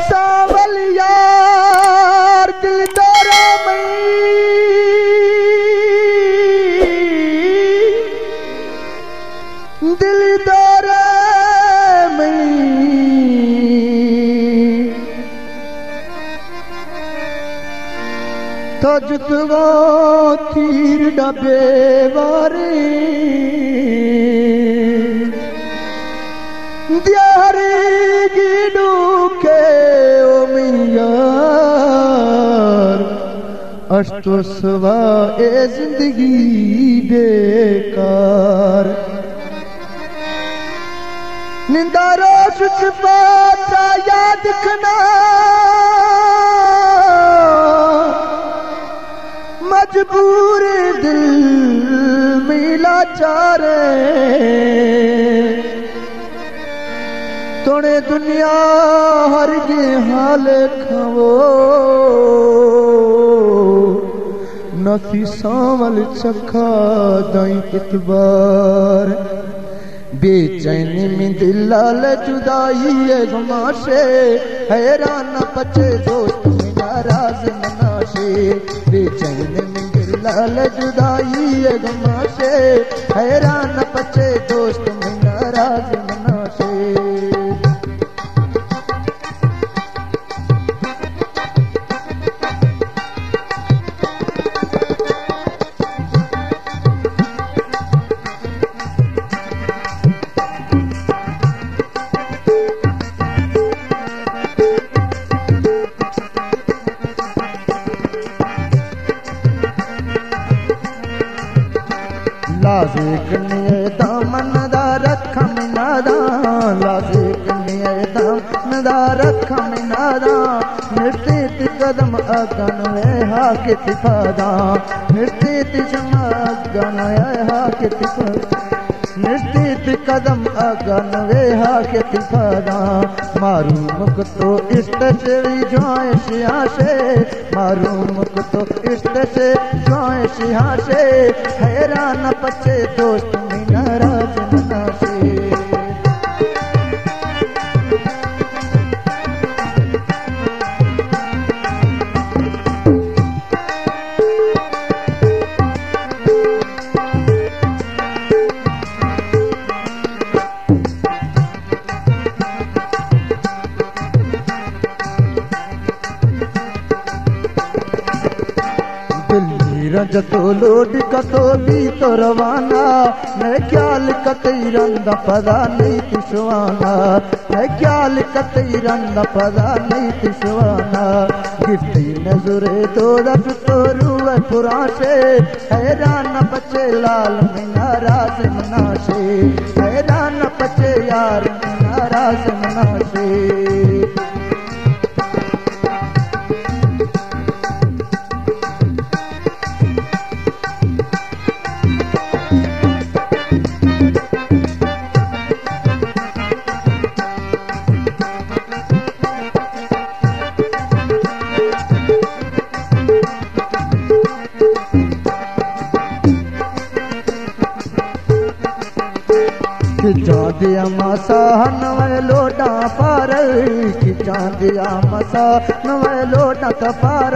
सावल यार दिलदारा मई दिलदारा मई तो जुतवा तीर डबे वारे दियारी गिडू के उमियार अष्टो सवा ए जिंदगी बेकार निंदारो सुच पाता याद खना मजबूर दिल मिला चारे तोड़े दुनिया हर गे हाल खवो नफी सावल चखा दाई इतबार बेचैनी में दिलाल जुदाई है गुमाशे हैरान पचे दोस्त में नाराज मनाशे बेचैनी में दिलाल जुदाई है गुमाशे हैरान पचे दोस्त में नाराज मनाशे लाजे कन्या दामन दा रखम नादा लाजे कन्या दामन दा रखम नादा निर्ते कदम अगन वे हा के तिफादा निर्ते जमा अगन वे हा के तिफादा निर्ते कदम अगन वे हा के तिफादा मारू मुख तो इष्ट से जोए सियासे मारू मुख तो इष्ट से जोए सियासे हैरान पचे दोस्त में नाराज मनासे रजतो लोड कतो भी तो रवाना न ख्याल कतई रंद पदा नहीं तिशवाना न ख्याल कतई रंद पदा नहीं तिशवाना गिफ्टी नजरे तो रज तो रुए पुराशे हैरान बचे लाल में नाराज मनाशे हैरान बचे यार में नाराज मनाशे खिचा मसा नवे लोटा पार खिचा दिया मसा नवे लोटा पार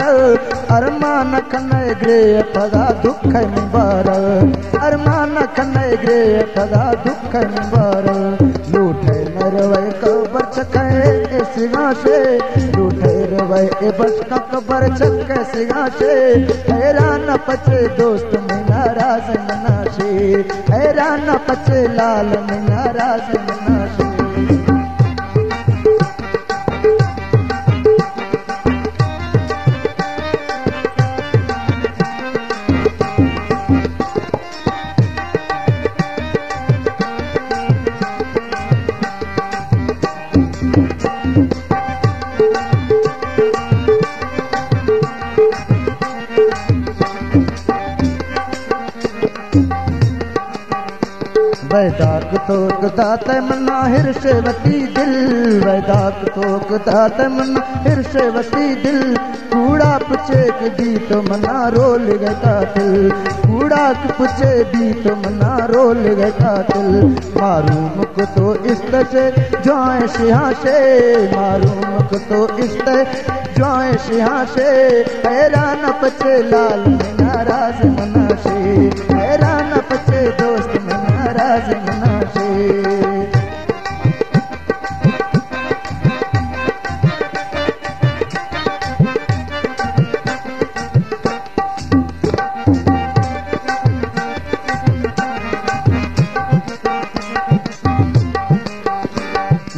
अरमान खने ग्रे पदा दुख निबार अरमान खने ग्रे पदा दुख निबार लूटे नरवे कबर चके सिगाशे लूटे रवे बस का कबर चके सिगाशे हैरान पचे दोस्त में नाराज मनाशे हैरान पचे लाल में नाराज मनाशे वैदाक तोक दात मना हिरशवती दिल, वैदाक तोक दात मना हिरशवती दिल, कूड़ा पुछे के दी तो मना रोल गए कातिल, कूड़ा पुछे दी तो मना रोल गए कातिल। मारूम को तो इस्त से जाए शिहा से, मारूम को तो इस्त जाए शिहा से, हैरान पचे लाल में नाराज मना से, हैरान पचे दोस्त में नाराज मना से।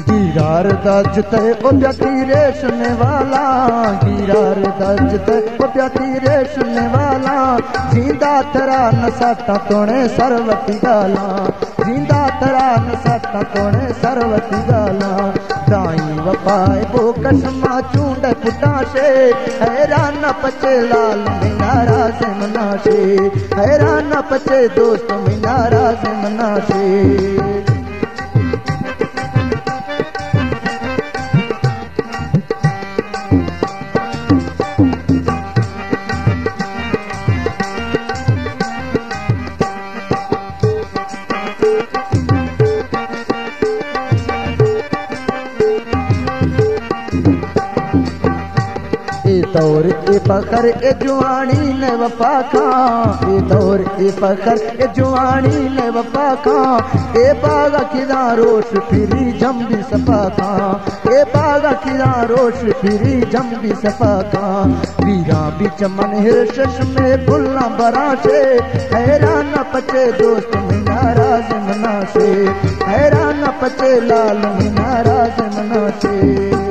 गिरार दजते ओ प्याती रे सुनने वाला, गिरार दजते ओ प्याती रे सुनने वाला, जिंदा तरा नसाता तोड़े सरवती गाला, जिंदा तरा नसाता तोड़े सरवती गाला। दाई वपाए वो कसमा चूंड पुटा से, हैरान पचे लाल में नाराज मना से, हैरान पचे दोस्त में नाराज मना से। दौर ए पकर ए जुआनी ने वफा खां, ए दौर ए पकर ए जुआनी ने वफा खां, ए बागा किदा रोश फिरी जम भी सफा खां, ए बागा किदा रोश फिरी जम भी सफा खां। वीरा बिच मन हिरश में बुल्ला बरा से, हैरान पचे दोस्त में नाराज मना से, हैरान पचे लाल में नाराज मना से।